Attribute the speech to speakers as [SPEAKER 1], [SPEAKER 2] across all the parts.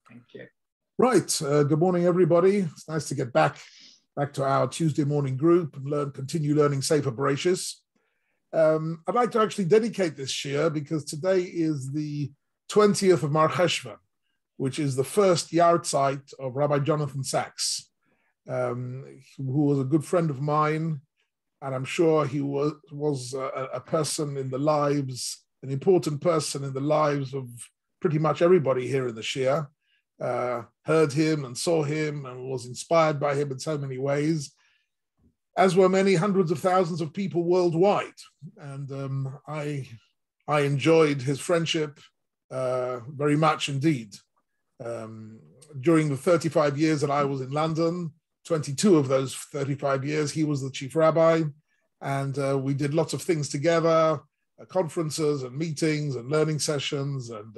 [SPEAKER 1] Thank you.
[SPEAKER 2] Right. Good morning, everybody. It's nice to get back to our Tuesday morning group and continue learning Sefer Bereshis. I'd like to actually dedicate this shir because today is the 20th of Mar Cheshvan, which is the first yahrzeit of Rabbi Jonathan Sacks, who was a good friend of mine, and I'm sure he was a person in the lives, an important person in the lives of pretty much everybody here in the shir. Heard him and saw him and was inspired by him in so many ways, as were many hundreds of thousands of people worldwide. And I enjoyed his friendship very much indeed. During the 35 years that I was in London, 22 of those 35 years, he was the chief rabbi, and we did lots of things together, conferences and meetings and learning sessions and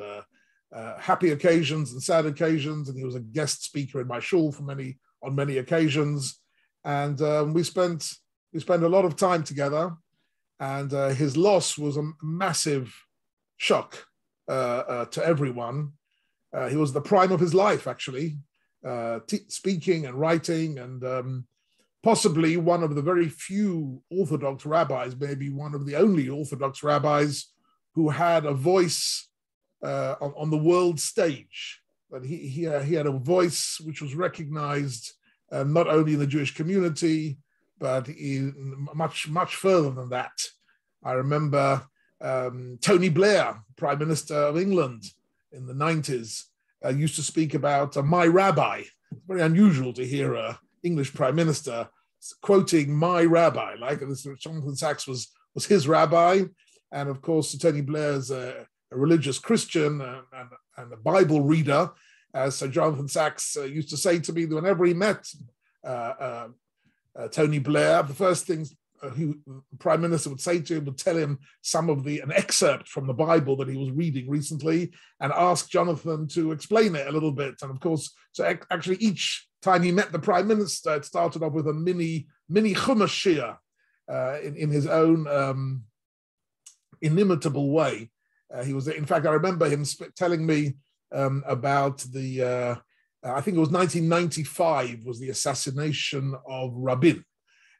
[SPEAKER 2] happy occasions and sad occasions, and he was a guest speaker in my shul on many occasions, and we spent a lot of time together. And his loss was a massive shock to everyone. He was the prime of his life, actually, speaking and writing, and possibly one of the very few Orthodox rabbis, maybe one of the only Orthodox rabbis who had a voice on the world stage. But he had a voice which was recognized not only in the Jewish community, but much further than that. I remember Tony Blair, Prime Minister of England in the 90s, used to speak about my rabbi. It's very unusual to hear an English Prime Minister quoting my rabbi, like this. Jonathan Sacks was his rabbi. And of course, Tony Blair's a religious Christian and a Bible reader, as Sir Jonathan Sacks used to say to me that whenever he met Tony Blair, the first things the Prime Minister would say to him would tell him an excerpt from the Bible that he was reading recently, and ask Jonathan to explain it a little bit. And of course, so actually each time he met the Prime Minister, it started off with a mini Chumash shir in his own inimitable way. He was, in fact, I remember him telling me about I think it was 1995 was the assassination of Rabin,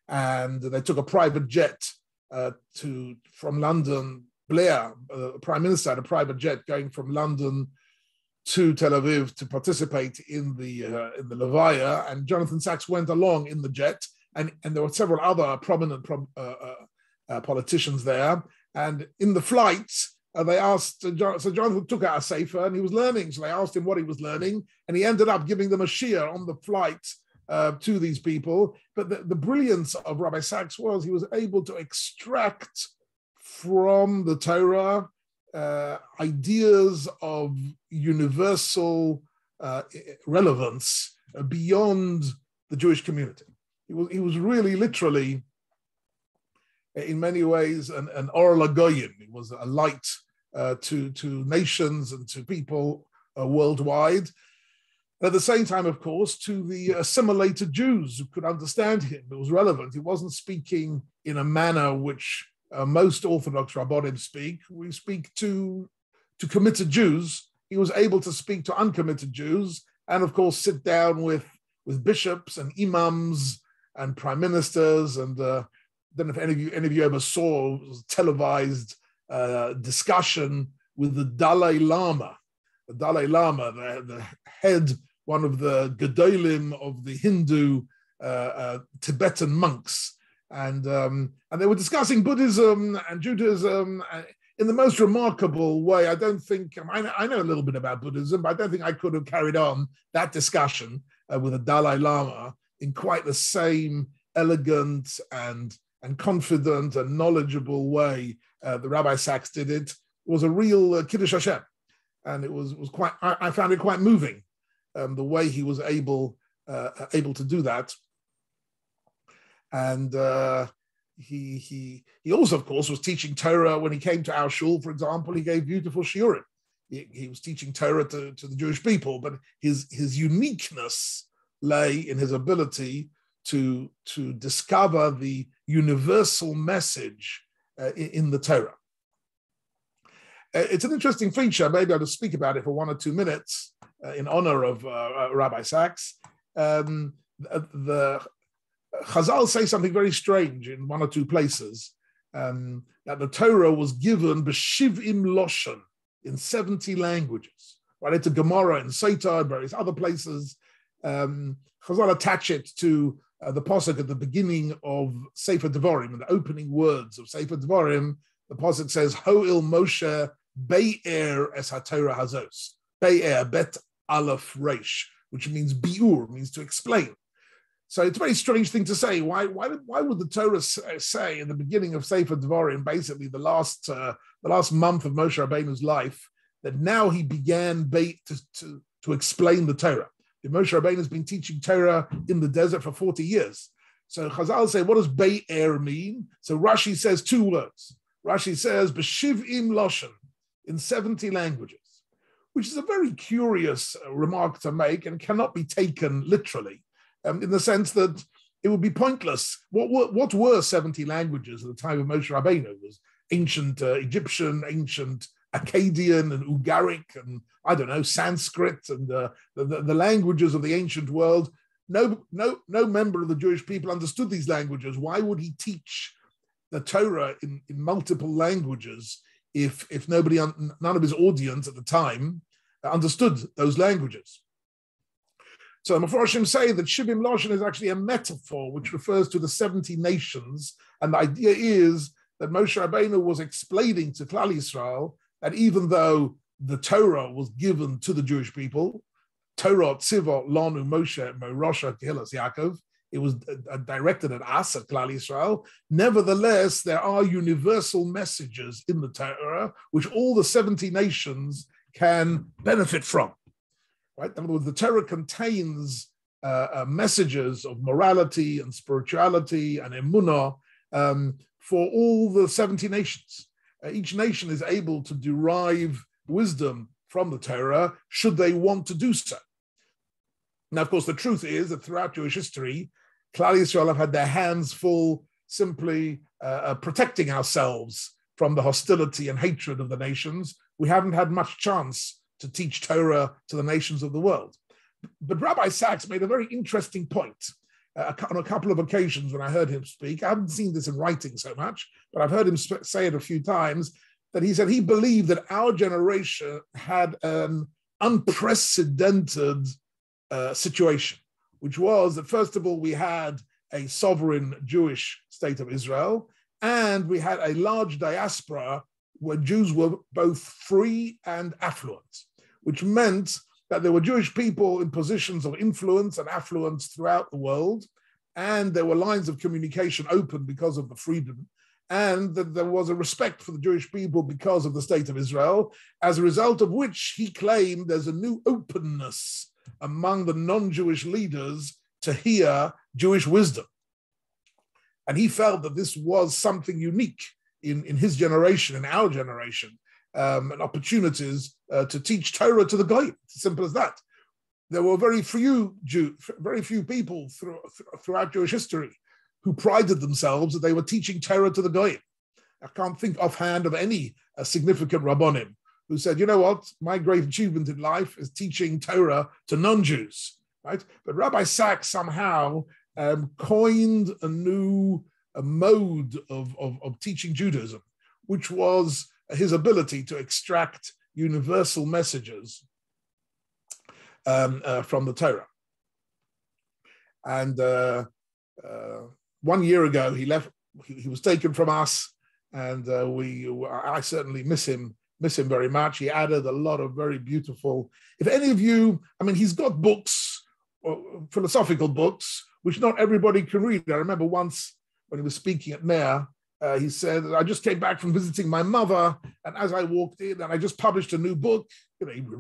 [SPEAKER 2] and they took a private jet from London. Blair, Prime Minister, had a private jet going from London to Tel Aviv to participate in the Levaya, and Jonathan Sacks went along in the jet, and there were several other prominent politicians there, and in the flight. They asked, so Jonathan took out a sefer and he was learning. So they asked him what he was learning, and he ended up giving them a shir on the flight to these people. But the brilliance of Rabbi Sacks was he was able to extract from the Torah ideas of universal relevance beyond the Jewish community. He was really literally, in many ways, an Or LaGoyim. He was a light to nations and to people worldwide. At the same time, of course, to the assimilated Jews who could understand him. It was relevant. He wasn't speaking in a manner which most Orthodox Rabbonim speak. We speak to committed Jews. He was able to speak to uncommitted Jews, and of course sit down with bishops and imams and prime ministers. And I don't know if any of you ever saw a televised discussion with the Dalai Lama. The Dalai Lama, the head, one of the Gedolim of the Hindu Tibetan monks, and they were discussing Buddhism and Judaism in the most remarkable way. I don't think I know a little bit about Buddhism, but I don't think I could have carried on that discussion with the Dalai Lama in quite the same elegant and confident and knowledgeable way the Rabbi Sacks did it. It was a real Kiddush Hashem, and it was quite. I found it quite moving, the way he was able to do that. And he also, of course, was teaching Torah when he came to our shul. For example, he gave beautiful shiurim. He was teaching Torah to the Jewish people, but his uniqueness lay in his ability to discover the universal message in the Torah. It's an interesting feature. Maybe I'll just speak about it for 1 or 2 minutes. in honor of Rabbi Sachs. The Chazal say something very strange in one or two places, that the Torah was given b'shiv'im loshen, in 70 languages. Right, it's a Gemara in Sotah and various other places. Chazal attach it to the pasuk at the beginning of Sefer Devarim, in the opening words of Sefer Devarim. The pasuk says, Ho'il Moshe be'er es haTorah hazos. Be'er, bet aleph reish, which means bi'ur, means to explain. So it's a very strange thing to say. Why would the Torah say in the beginning of Sefer Devarim, basically the last month of Moshe Rabbeinu's life, that now he began to explain the Torah? Moshe Rabbeinu has been teaching Torah in the desert for 40 years. So Chazal say, what does Be'er mean? So Rashi says two words. Rashi says, B'shiv'im loshen, in 70 languages, which is a very curious remark to make and cannot be taken literally, in the sense that it would be pointless. What were 70 languages at the time of Moshe Rabbeinu? It was ancient Egyptian, ancient Akkadian and Ugaric and Sanskrit and the languages of the ancient world. No member of the Jewish people understood these languages. Why would he teach the Torah in multiple languages if none of his audience at the time understood those languages? So Mefarshim say that Shivim Loshen is actually a metaphor which refers to the 70 nations, and the idea is that Moshe Rabbeinu was explaining to Klal Yisrael that even though the Torah was given to the Jewish people, Torah tzivot lanu Moshe Morosha Kehilas Yaakov, it was directed at us, at Klal Yisrael. Nevertheless, there are universal messages in the Torah which all the 70 nations can benefit from. Right? In other words, the Torah contains messages of morality and spirituality and emunah for all the 70 nations. Each nation is able to derive wisdom from the Torah should they want to do so. Now, of course, the truth is that throughout Jewish history, Klal Yisrael have had their hands full simply protecting ourselves from the hostility and hatred of the nations. We haven't had much chance to teach Torah to the nations of the world. But Rabbi Sachs made a very interesting point on a couple of occasions when I heard him speak. I haven't seen this in writing so much, but I've heard him say it a few times, that he said he believed that our generation had an unprecedented situation, which was that, first of all, we had a sovereign Jewish state of Israel, and we had a large diaspora where Jews were both free and affluent, which meant that there were Jewish people in positions of influence and affluence throughout the world, and there were lines of communication open because of the freedom, and that there was a respect for the Jewish people because of the state of Israel, as a result of which he claimed there's a new openness among the non-Jewish leaders to hear Jewish wisdom. And he felt that this was something unique in his generation, in our generation, and opportunities to teach Torah to the Goyim. It's as simple as that. There were very few people throughout Jewish history who prided themselves that they were teaching Torah to the Goyim. I can't think offhand of any significant Rabbonim who said, you know what, my great achievement in life is teaching Torah to non-Jews, right? But Rabbi Sachs somehow coined a new mode of teaching Judaism, which was his ability to extract universal messages from the Torah. And 1 year ago, he left. He was taken from us, and I certainly miss him very much. He added a lot of very beautiful. If any of you, he's got books, philosophical books, which not everybody can read. I remember once when he was speaking at Meir, he said, I just came back from visiting my mother, and as I walked in, and I just published a new book.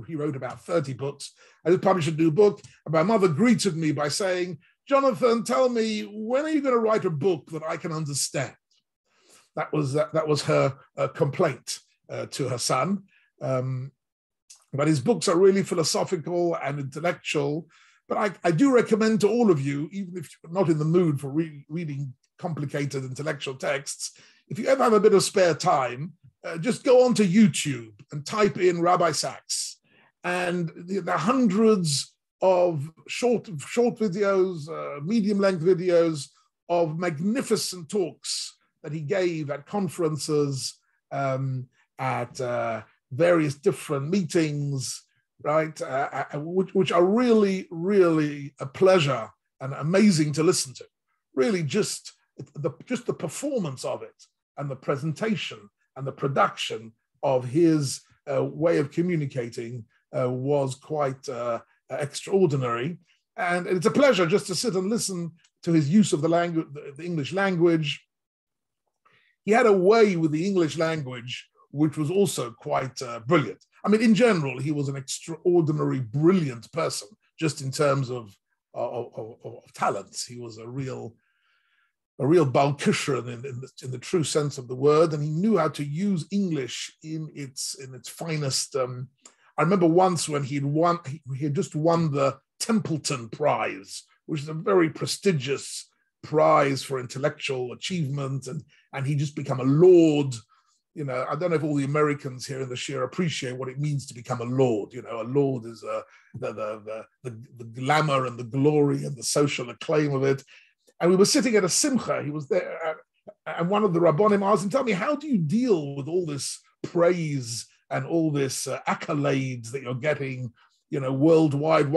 [SPEAKER 2] He wrote about 30 books. I just published a new book, and my mother greeted me by saying, Jonathan, tell me, when are you going to write a book that I can understand? That was her complaint to her son. But his books are really philosophical and intellectual. But I do recommend to all of you, even if you're not in the mood for reading complicated intellectual texts, if you ever have a bit of spare time, just go onto YouTube and type in Rabbi Sachs, And the hundreds of short videos, medium-length videos of magnificent talks that he gave at conferences, at various different meetings, right? Which are really, really a pleasure and amazing to listen to. Really, just the performance of it and the presentation and the production of his way of communicating was quite extraordinary. And it's a pleasure just to sit and listen to his use of the language, the English language. He had a way with the English language which was also quite brilliant. I mean, in general, he was an extraordinary, brilliant person, just in terms of talents. He was a real Balkishan in the true sense of the word, and he knew how to use English in its finest. I remember once when he had just won the Templeton Prize, which is a very prestigious prize for intellectual achievement, and he just become a lord. You know, I don't know if all the Americans here in the Shir appreciate what it means to become a lord. You know, a lord is the glamour and the glory and the social acclaim of it. And we were sitting at a simcha. He was there, and one of the rabbonim asked him, "Tell me, how do you deal with all this praise and all this accolades that you're getting, you know, worldwide?"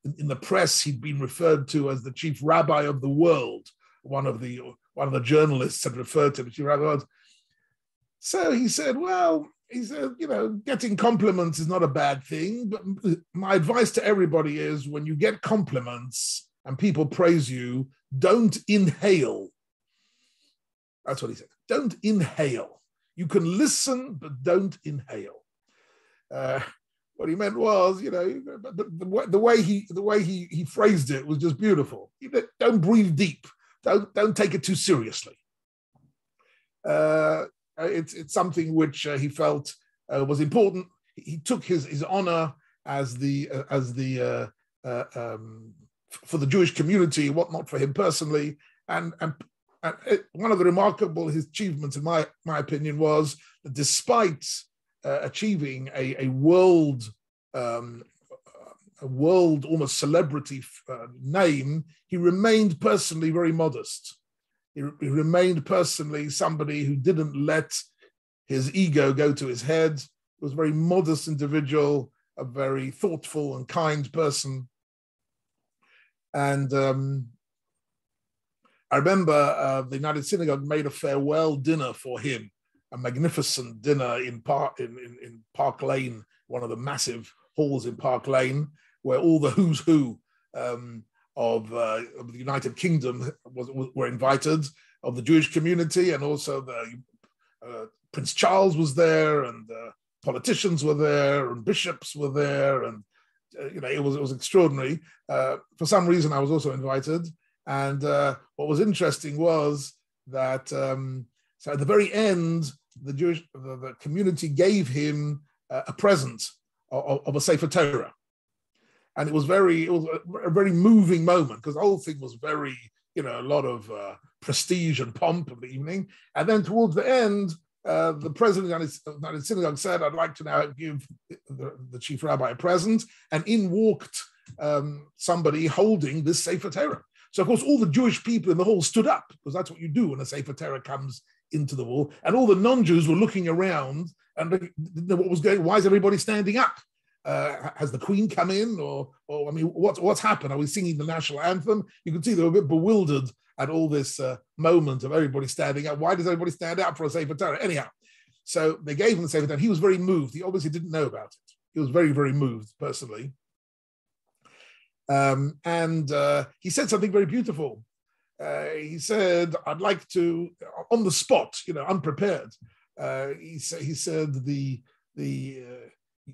[SPEAKER 2] In the press, he'd been referred to as the chief rabbi of the world. One of the journalists had referred to him as chief rabbi. So he said, you know, getting compliments is not a bad thing, but my advice to everybody is, when you get compliments and people praise you, don't inhale. That's what he said. Don't inhale. You can listen, but don't inhale. What he meant was, you know, the way he phrased it was just beautiful. Don't breathe deep. Don't take it too seriously. It's something which he felt was important. He took his honor as for the Jewish community, whatnot, for him personally. And one of the remarkable his achievements, in my opinion, was that despite achieving a world almost celebrity name, he remained personally very modest. He remained personally somebody who didn't let his ego go to his head. He was a very modest individual, a very thoughtful and kind person. And I remember the United Synagogue made a farewell dinner for him, a magnificent dinner in Park Lane, one of the massive halls in Park Lane, where all the who's who of the United Kingdom were invited, of the Jewish community, and also Prince Charles was there, and politicians were there, and bishops were there, and you know, it was extraordinary. For some reason, I was also invited, and what was interesting was that so at the very end, the community gave him a present of a Sefer Torah. And it was a very moving moment, because the whole thing was very, you know, a lot of prestige and pomp of the evening. And then towards the end, the president of the United Synagogue said, "I'd like to now give the chief rabbi a present." And in walked somebody holding this Sefer Torah. So, of course, all the Jewish people in the hall stood up, because that's what you do when a Sefer Torah comes into the hall. And all the non-Jews were looking around and didn't know what was going. Why is everybody standing up? Has the Queen come in, or I mean, what's happened? Are we singing the national anthem? You can see they were a bit bewildered at all this moment of everybody standing up. Why does everybody stand up for a Sefer Torah? Anyhow, so they gave him the Sefer Torah. He was very moved. He obviously didn't know about it. He was very, very moved personally. And he said something very beautiful. He said, "I'd like to," on the spot, you know, unprepared. He said,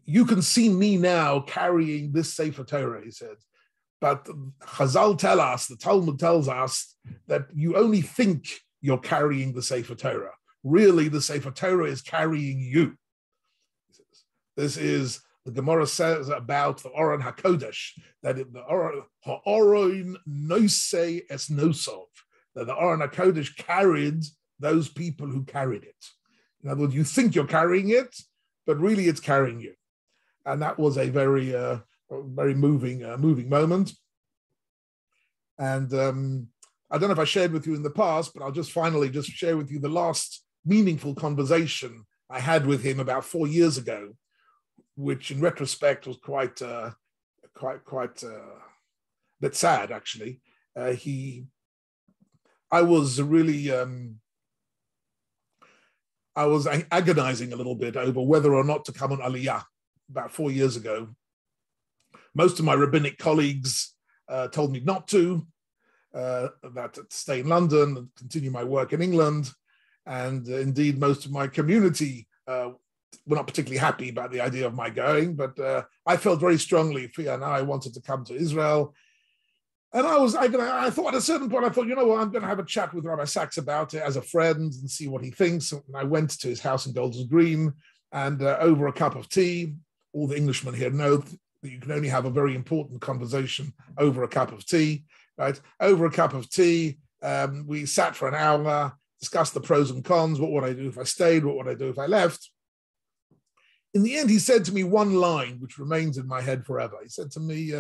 [SPEAKER 2] "You can see me now carrying this Sefer Torah," he said, "but Chazal tell us, the Talmud tells us, that you only think you're carrying the Sefer Torah. Really, the Sefer Torah is carrying you." This is, the Gemara says about the Aron HaKodesh, that the Ha'aron nosei es nosov, that the Aron HaKodesh carried those people who carried it. In other words, you think you're carrying it, but really it's carrying you. And that was a very, very moving moment. And I don't know if I shared with you in the past, but I'll just finally just share with you the last meaningful conversation I had with him about 4 years ago, which in retrospect was quite a bit sad, actually. I was really, I was agonizing a little bit over whether or not to come on Aliyah about 4 years ago. Most of my rabbinic colleagues told me not to, that to stay in London and continue my work in England. And indeed, most of my community were not particularly happy about the idea of my going, but I felt very strongly, and I wanted to come to Israel. And I thought at a certain point, I thought, you know what, I'm going to have a chat with Rabbi Sachs about it as a friend and see what he thinks. And I went to his house in Golders Green, and over a cup of tea, all the Englishmen here know that you can only have a very important conversation over a cup of tea, right? Over a cup of tea, we sat for an hour, discussed the pros and cons. What would I do if I stayed? What would I do if I left? In the end, he said to me one line, which remains in my head forever. He said to me,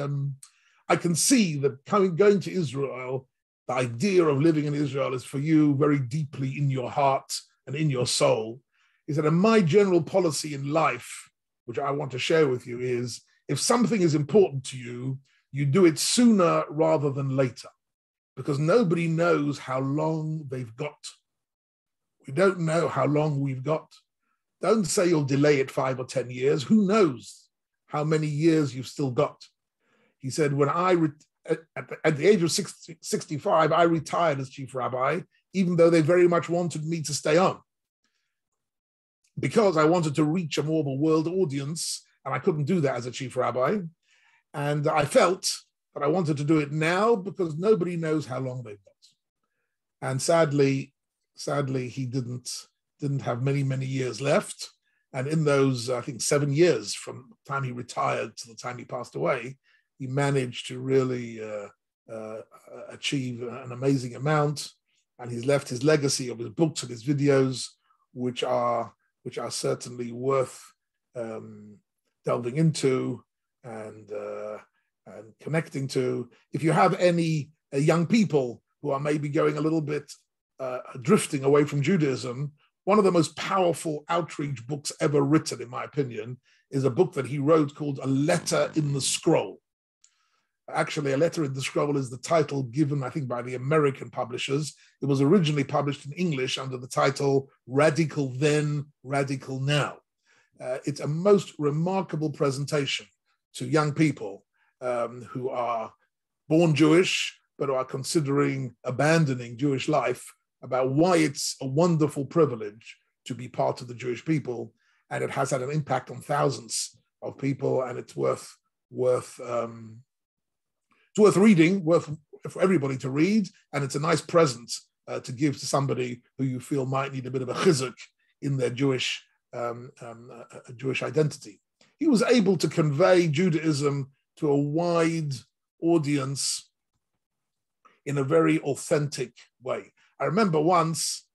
[SPEAKER 2] I can see that going to Israel, the idea of living in Israel is for you very deeply in your heart and in your soul. He said, and my general policy in life, which I want to share with you, is if something is important to you, you do it sooner rather than later, because nobody knows how long they've got. We don't know how long we've got. Don't say you'll delay it 5 or 10 years. Who knows how many years you've still got? He said, when at the age of 65, I retired as chief rabbi, even though they very much wanted me to stay on, because I wanted to reach a more of a world audience, and I couldn't do that as a chief rabbi. And I felt that I wanted to do it now because nobody knows how long they've got. And sadly, he didn't have many years left. And in those, I think, 7 years from the time he retired to the time he passed away, he managed to really achieve an amazing amount. And he's left his legacy of his books and his videos, which are certainly worth delving into and connecting to. If you have any young people who are maybe going a little bit drifting away from Judaism, one of the most powerful outreach books ever written, in my opinion, is a book that he wrote called A Letter in the Scroll. Actually, A Letter in the Scroll is the title given, I think, by the American publishers. It was originally published in English under the title Radical Then, Radical Now. It's a most remarkable presentation to young people who are born Jewish, but are considering abandoning Jewish life, about why it's a wonderful privilege to be part of the Jewish people. And it has had an impact on thousands of people, and it's worth reading, worth for everybody to read, and it's a nice present to give to somebody who you feel might need a bit of a chizuk in their Jewish identity. He was able to convey Judaism to a wide audience in a very authentic way. I remember once,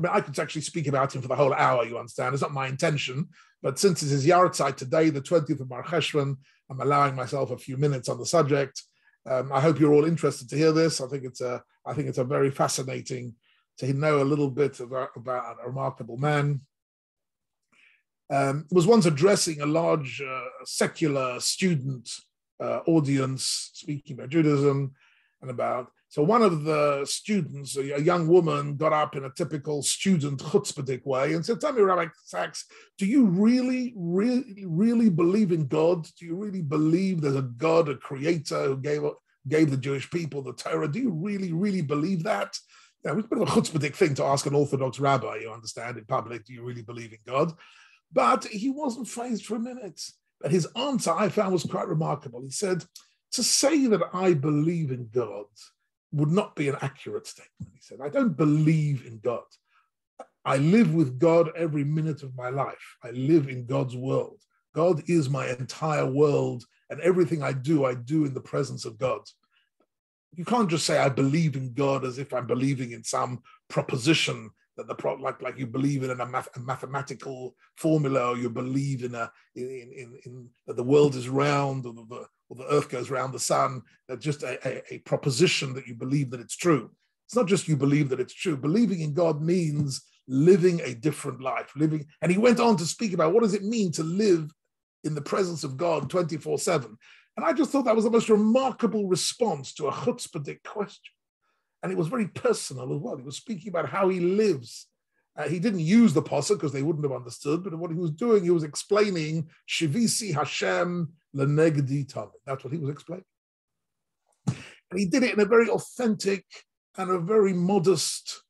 [SPEAKER 2] I could actually speak about him for the whole hour, you understand. It's not my intention, but since it's his Yahrzeit today, the 20th of Mar Cheshvan, I'm allowing myself a few minutes on the subject. I hope you're all interested to hear this. I think it's a very fascinating to know a little bit about a remarkable man. Was once addressing a large secular student audience, speaking about Judaism so one of the students, a young woman, got up in a typical student chutzpahdik way and said, tell me, Rabbi Sachs, do you really believe in God? Do you really believe there's a God, a creator who gave the Jewish people the Torah? Do you really believe that? It's a bit of a chutzpahdik thing to ask an Orthodox rabbi, you understand, in public, do you really believe in God? But he wasn't phased for a minute. But his answer I found was quite remarkable. He said, to say that I believe in God would not be an accurate statement. He said, I don't believe in God. I live with God every minute of my life. I live in God's world. God is my entire world, and everything I do in the presence of God. You can't just say I believe in God as if I'm believing in some proposition that like you believe in a mathematical formula, or you believe in that the world is round, or the earth goes around the sun. That's just a proposition that you believe that it's true. It's not just you believe that it's true. Believing in God means living a different life, and he went on to speak about what does it mean to live in the presence of God 24/7. And I just thought that was the most remarkable response to a chutzpahdik question. And it was very personal as well. He was speaking about how he lives. He didn't use the pasuk because they wouldn't have understood, but what he was doing, he was explaining Shivisi Hashem lenegdi tamid. That's what he was explaining. And he did it in a very authentic and a very modest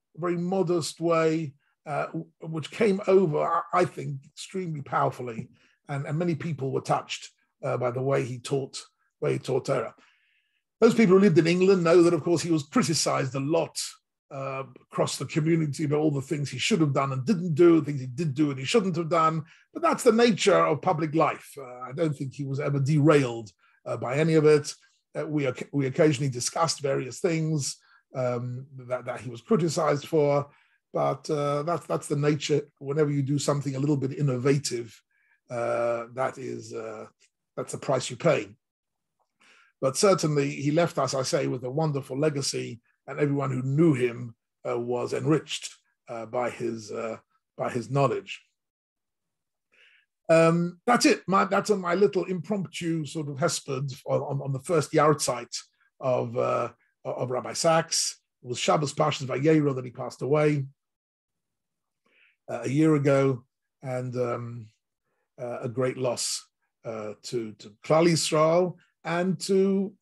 [SPEAKER 2] way, which came over, I think, extremely powerfully. And many people were touched by the way he taught Torah. Those people who lived in England know that, of course, he was criticized a lot across the community about all the things he should have done and didn't do, things he did do and he shouldn't have done. But that's the nature of public life. I don't think he was ever derailed by any of it. We occasionally discussed various things that he was criticized for, but that's the nature. Whenever you do something a little bit innovative, that's the price you pay. But certainly he left us, I say, with a wonderful legacy, and everyone who knew him was enriched by his knowledge. That's it. That's my little impromptu sort of hesped on the first yahrzeit of Rabbi Sachs. It was Shabbos Parshas Vayera that he passed away a year ago, and a great loss to Klal Yisrael and to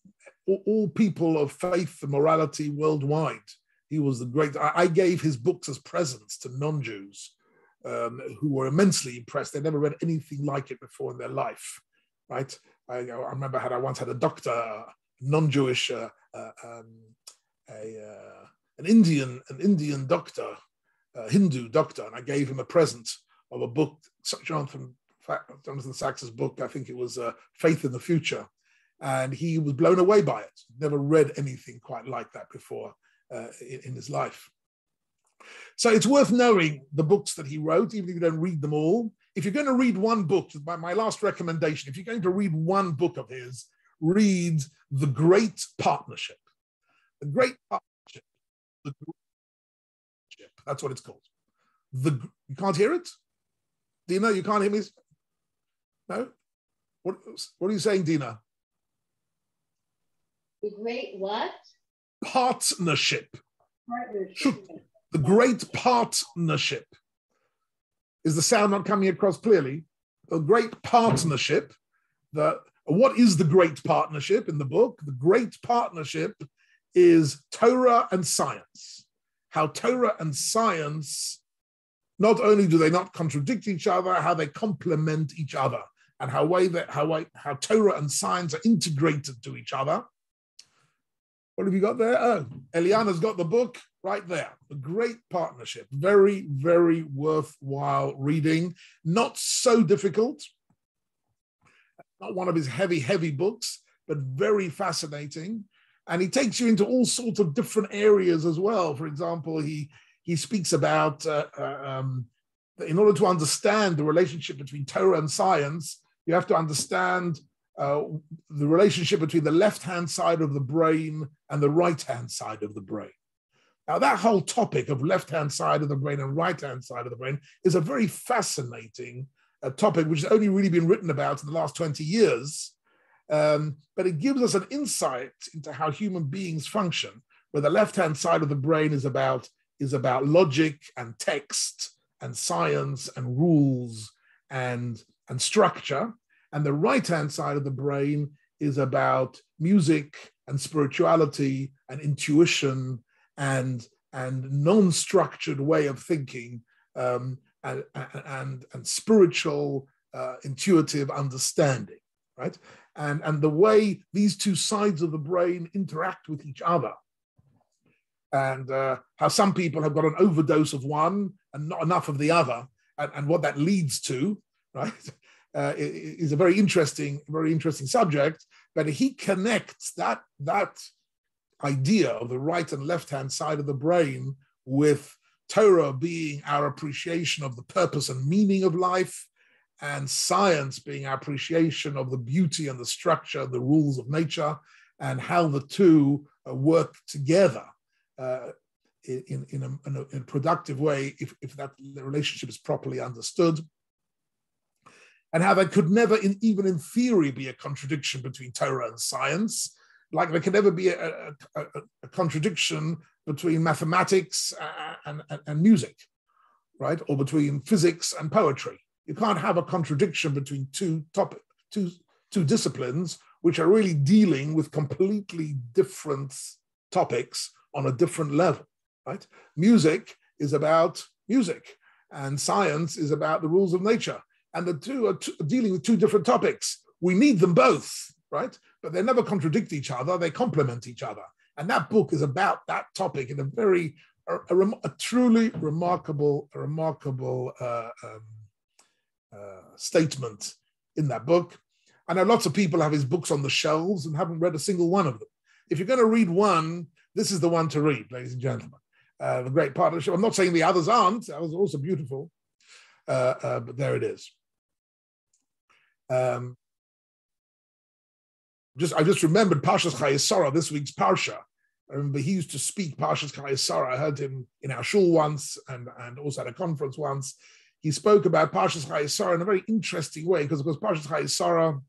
[SPEAKER 2] all people of faith and morality worldwide. He was the great. I gave his books as presents to non-Jews who were immensely impressed. They never read anything like it before in their life, right? I remember I once had a doctor, non-Jewish, an Indian doctor, a Hindu doctor, and I gave him a present of a book, Jonathan Sachs's book. I think it was Faith in the Future. And he was blown away by it. Never read anything quite like that before in his life. So it's worth knowing the books that he wrote, even if you don't read them all. If you're going to read one book, my last recommendation, if you're going to read one book of his, read The Great Partnership. The Great Partnership. The Great Partnership. That's what it's called. You can't hear it? Dina, you can't hear me? No? What are you saying, Dina?
[SPEAKER 1] The Great what?
[SPEAKER 2] Partnership. The Great Partnership. Is the sound not coming across clearly? The Great Partnership. What is the Great Partnership in the book? The Great Partnership is Torah and science. How Torah and science, not only do they not contradict each other, how they complement each other, and how Torah and science are integrated to each other. What have you got there? Oh, Eliana's got the book right there. The Great Partnership. Very, very worthwhile reading. Not so difficult. Not one of his heavy books, but very fascinating. And he takes you into all sorts of different areas as well. For example, he speaks about, in order to understand the relationship between Torah and science, you have to understand the relationship between the left-hand side of the brain and the right-hand side of the brain. Now, that whole topic of left-hand side of the brain and right-hand side of the brain is a very fascinating topic, which has only really been written about in the last 20 years. But it gives us an insight into how human beings function, where the left-hand side of the brain is about logic and text and science and rules and structure. And the right-hand side of the brain is about music and spirituality and intuition and non-structured way of thinking and spiritual intuitive understanding, right? And the way these two sides of the brain interact with each other, and how some people have got an overdose of one and not enough of the other, and what that leads to, right? Is a very interesting subject. But he connects that idea of the right and left-hand side of the brain with Torah being our appreciation of the purpose and meaning of life, and science being our appreciation of the beauty and the structure, the rules of nature, and how the two work together in a productive way if that relationship is properly understood. And how there could never, even in theory, be a contradiction between Torah and science, like there could never be a contradiction between mathematics and music, right? Or between physics and poetry. You can't have a contradiction between two disciplines which are really dealing with completely different topics on a different level, right? Music is about music, and science is about the rules of nature. And the two are dealing with two different topics. We need them both, right? But they never contradict each other. They complement each other. And that book is about that topic in a truly remarkable statement in that book. I know lots of people have his books on the shelves and haven't read a single one of them. If you're going to read one, this is the one to read, ladies and gentlemen. The Great Partnership. I'm not saying the others aren't. That was also beautiful. But there it is. I just remembered Parshas Chayei, this week's Parsha. I remember he used to speak Parshas Chayei. I heard him in our shul once and also at a conference once. He spoke about Parshas Chayei in a very interesting way because, of course, Parshas Chayei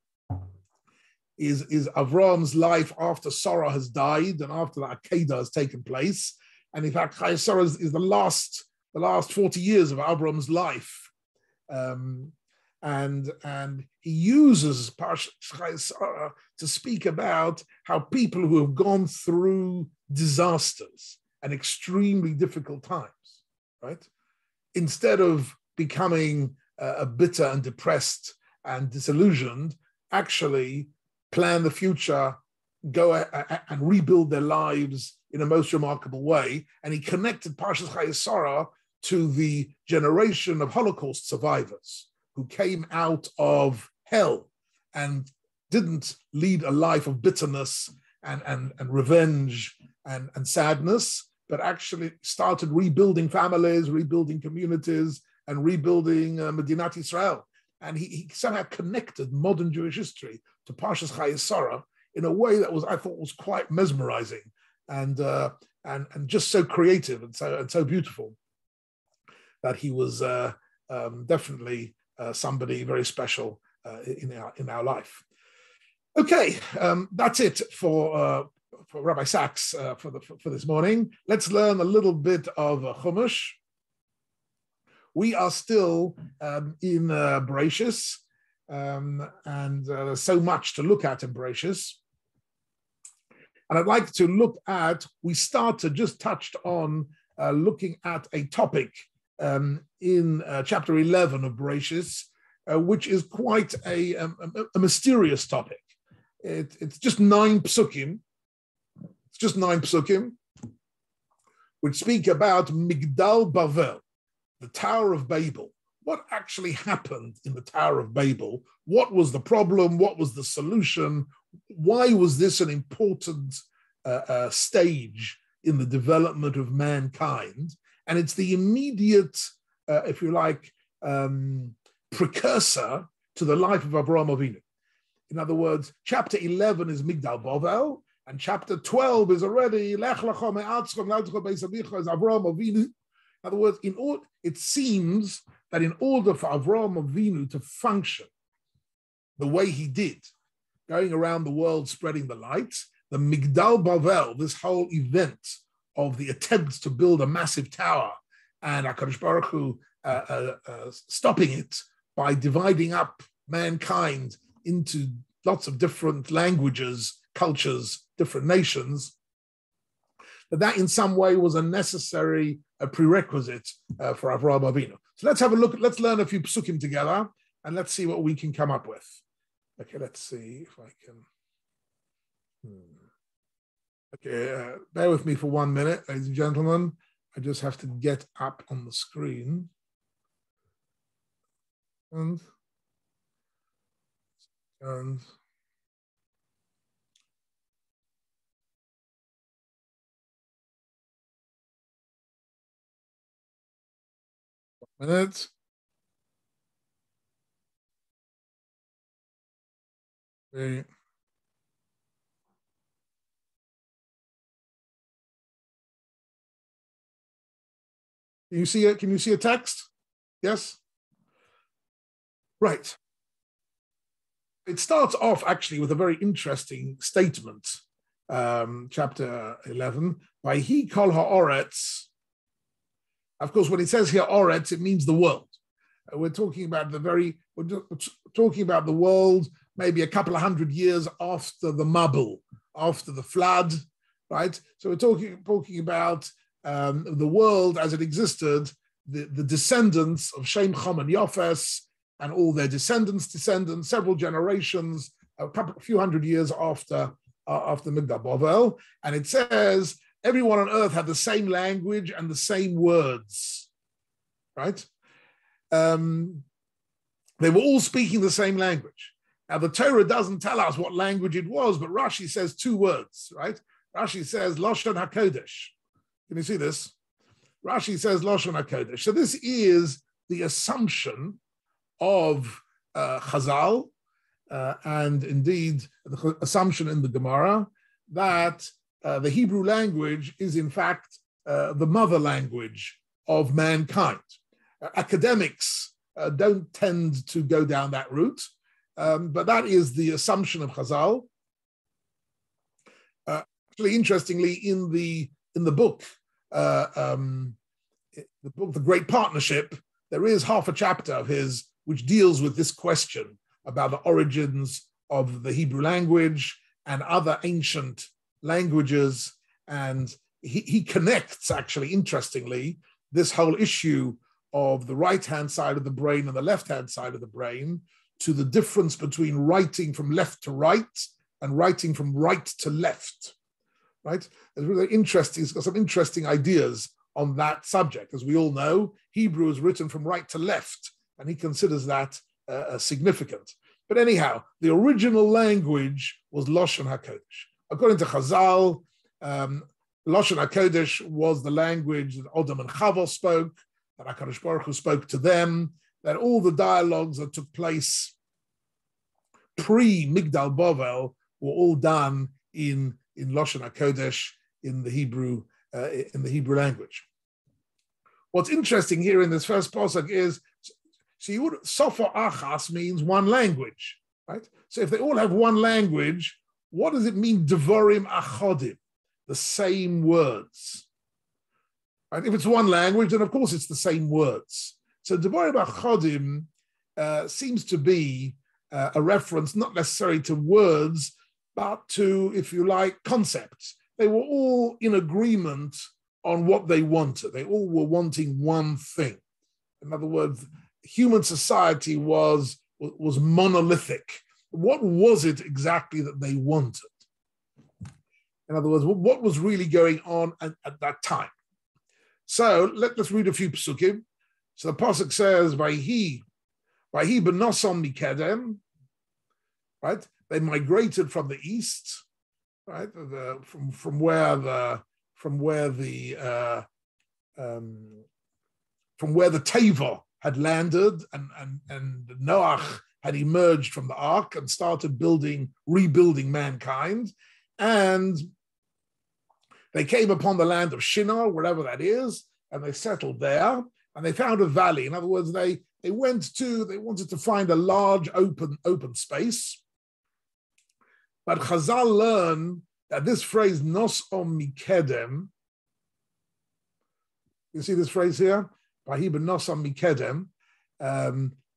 [SPEAKER 2] is Avram's life after Sarah has died and after the Akedah has taken place. And in fact, Chayei is the last 40 years of Avram's life. And he uses Parshas Chayei to speak about how people who have gone through disasters and extremely difficult times, right? Instead of becoming bitter and depressed and disillusioned, actually plan the future, go and rebuild their lives in a most remarkable way. And he connected Parshas Chayei to the generation of Holocaust survivors who came out of hell and didn't lead a life of bitterness and revenge and sadness, but actually started rebuilding families, rebuilding communities, and rebuilding Medinat Israel. And he somehow connected modern Jewish history to Parshas Chayei in a way that I thought was quite mesmerizing and just so creative and so beautiful, that he was definitely somebody very special in our life. Okay, that's it for Rabbi Sachs for this morning. Let's learn a little bit of Chumash. We are still in Bereshis, and there's so much to look at in Bereshis. And I'd like to look at, we just touched on looking at a topic in chapter 11 of Bereshis, which is quite a mysterious topic. It's just 9 psukim. It's just 9 psukim, which speak about Migdal Bavel, the Tower of Babel. What actually happened in the Tower of Babel? What was the problem? What was the solution? Why was this an important stage in the development of mankind? And it's the immediate, if you like, precursor to the life of Avraham Avinu. In other words, chapter 11 is Migdal Bavel, and chapter 12 is already Lech Lecha Me'atzcha V'Nadcha Beis Avicha, is Avraham Avinu. In other words, it seems that in order for Avraham Avinu to function the way he did, going around the world spreading the light, the Migdal Bavel, this whole event of the attempts to build a massive tower, and HaKadosh Baruch Hu stopping it by dividing up mankind into lots of different languages, cultures, different nations, that in some way was a necessary prerequisite for Avraham Avinu. So let's have a look, let's learn a few psukim together, and let's see what we can come up with. Okay, let's see if I can. Okay, bear with me for 1 minute, ladies and gentlemen. I just have to get up on the screen. And Minute. Okay. Can you see it? Can you see a text? Yes? Right. It starts off actually with a very interesting statement. Chapter 11. By he kol ha'oretz. Of course, when it says here oretz, it means the world. We're talking about we're talking about the world maybe a couple of hundred years after the Mabul, after the flood, right? So we're talking about the world as it existed, the descendants of Shem, Cham, and Yafes, and all their descendants, several generations, a few hundred years after Migdal Bavel, and it says everyone on earth had the same language and the same words, right? They were all speaking the same language. Now, the Torah doesn't tell us what language it was, but Rashi says two words, right? Rashi says Lashon HaKodesh. Can you see this? Rashi says Lashon HaKodesh. So this is the assumption of Chazal, and indeed the assumption in the Gemara that the Hebrew language is in fact the mother language of mankind. Academics don't tend to go down that route, but that is the assumption of Chazal. Actually, interestingly, in the book, The Great Partnership, there is half a chapter of his which deals with this question about the origins of the Hebrew language and other ancient languages, and he connects, actually, interestingly, this whole issue of the right-hand side of the brain and the left-hand side of the brain to the difference between writing from left to right and writing from right to left, right? It's really interesting. It's got some interesting ideas on that subject. As we all know, Hebrew is written from right to left, and he considers that significant. But anyhow, the original language was Lashon HaKodesh. According to Chazal, Lashon HaKodesh was the language that Adam and Chava spoke, that HaKadosh Baruch Hu spoke to them, that all the dialogues that took place pre-Migdal Bavel were all done in Lashon HaKodesh, in the Hebrew language. What's interesting here in this first pasuk is, Sofa Achas means one language, right? So if they all have one language, what does it mean, Devarim Achodim, the same words? Right? If it's one language, then of course it's the same words. So Devarim Achodim seems to be a reference not necessarily to words, but to, if you like, concepts. They were all in agreement on what they wanted. They all were wanting one thing. In other words, human society was monolithic. What was it exactly that they wanted? In other words, what was really going on at that time? So let's read a few psukim. So the pasuk says, "Vayhi b'nosam mikedem," right? They migrated from the east, right? From where the Teva had landed, and Noach had emerged from the ark and started rebuilding mankind, and they came upon the land of Shinar, wherever that is, and they settled there, and they found a valley. In other words, they wanted to find a large open space. But Chazal learn that this phrase "Nosom mikedem," you see this phrase here, "Vayhi b'nosam mikedem,"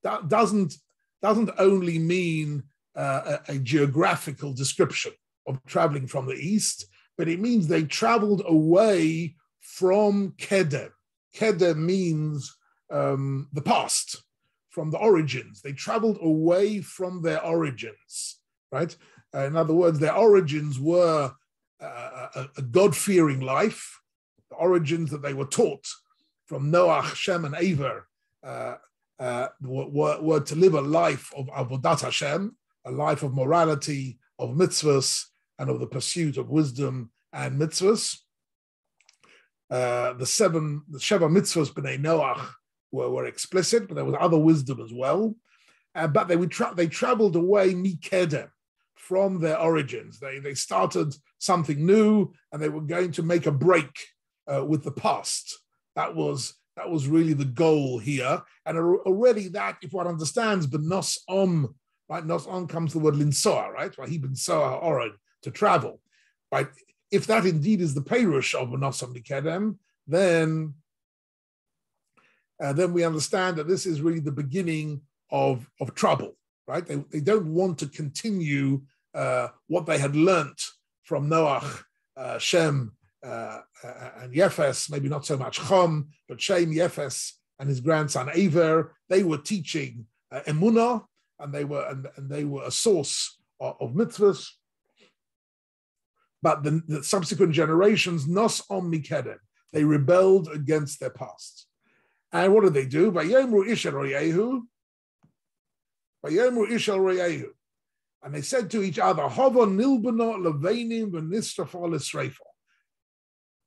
[SPEAKER 2] that doesn't only mean a geographical description of traveling from the east, but it means they traveled away from Kedem. Kedem means the past, from the origins. They traveled away from their origins, right? In other words, their origins were a God-fearing life, the origins that they were taught from Noach, Shem, and Aver were to live a life of Avodat Hashem, a life of morality, of mitzvahs, and of the pursuit of wisdom and mitzvahs. The Sheva mitzvahs b'nei Noach were explicit, but there was other wisdom as well. But they traveled away mikedem, from their origins. They started something new, and they were going to make a break with the past. That was really the goal here. And already that, if one understands, but nos om, right? Nos om comes the word linsoa, right? He binsoa orad, to travel, right? If that indeed is the perush of nos om mikedem, then we understand that this is really the beginning of trouble, right? They don't want to continue what they had learnt from Noach, Shem, and Yefes, maybe not so much Chom, but Shem, Yefes, and his grandson Aver. They were teaching Emunah, and they were a source of mitzvahs. But the subsequent generations, Nos Om Mikedem, they rebelled against their past. And what did they do? Vayomru Ish el Royehu. Vayomru Ish el Royehu. And they said to each other, Hava nilbana leveinim v'nisrafa l'sreifa.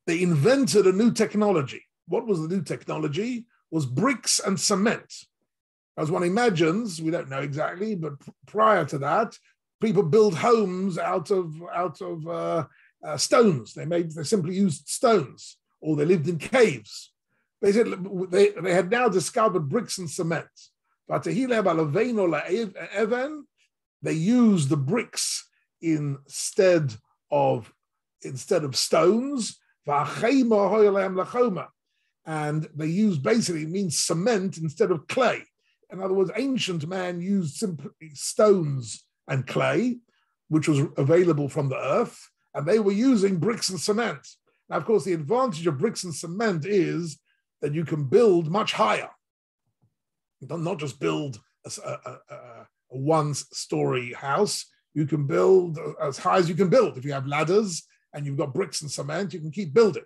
[SPEAKER 2] They invented a new technology. What was the new technology? Was bricks and cement. As one imagines, we don't know exactly, but prior to that, people built homes out of stones. They simply used stones, or they lived in caves. They said they had now discovered bricks and cement. But they used the bricks instead of stones. And they used, basically, it means cement instead of clay. In other words, ancient man used simply stones and clay, which was available from the earth, and they were using bricks and cement. Now, of course, the advantage of bricks and cement is that you can build much higher. You don't not just build a one-story house. You can build as high as you can build. If you have ladders and you've got bricks and cement, you can keep building,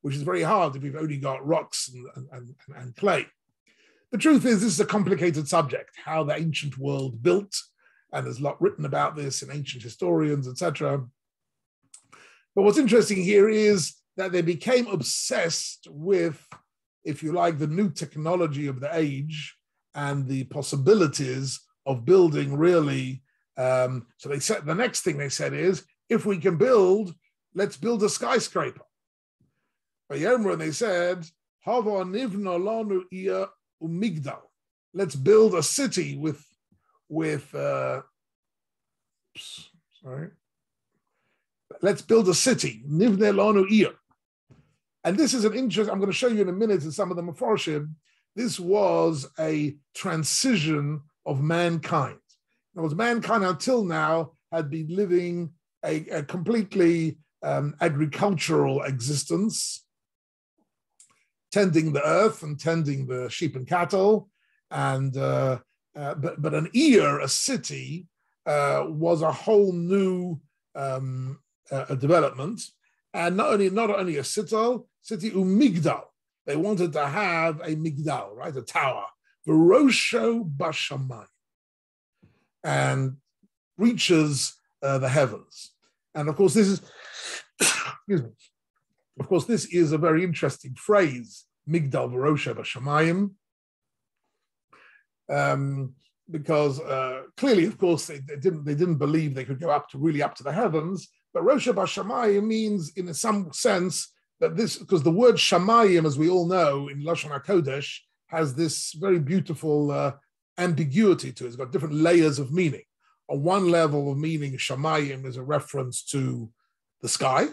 [SPEAKER 2] which is very hard if you've only got rocks and clay. The truth is, this is a complicated subject, how the ancient world built, and there's a lot written about this in ancient historians, etc. But what's interesting here is that they became obsessed with, if you like, the new technology of the age and the possibilities of building really. So they said, the next thing they said is, if we can build, let's build a skyscraper. And they said, Hava nivna lanu ia umigdal. Let's build a city with let's build a city. Nivne lanu ia. And this is an interest, I'm going to show you in a minute in some of the Mefarshim. This was a transition of mankind. In other words, mankind until now had been living a completely agricultural existence, tending the earth and tending the sheep and cattle, and but an ear, a city, was a whole new development, and not only a city umigdal. They wanted to have a migdal, right, a tower, v'rosho bashamai, and reaches the heavens. And of course, this is, excuse me. Of course, this is a very interesting phrase, migdal v'rosho bashamayim, because clearly, of course, they didn't believe they could go up to the heavens. But rosho bashamayim means, in some sense, that this, because the word shamayim, as we all know, in Lashon HaKodesh, has this very beautiful ambiguity to it. It's got different layers of meaning. On one level of meaning, shamayim is a reference to the sky.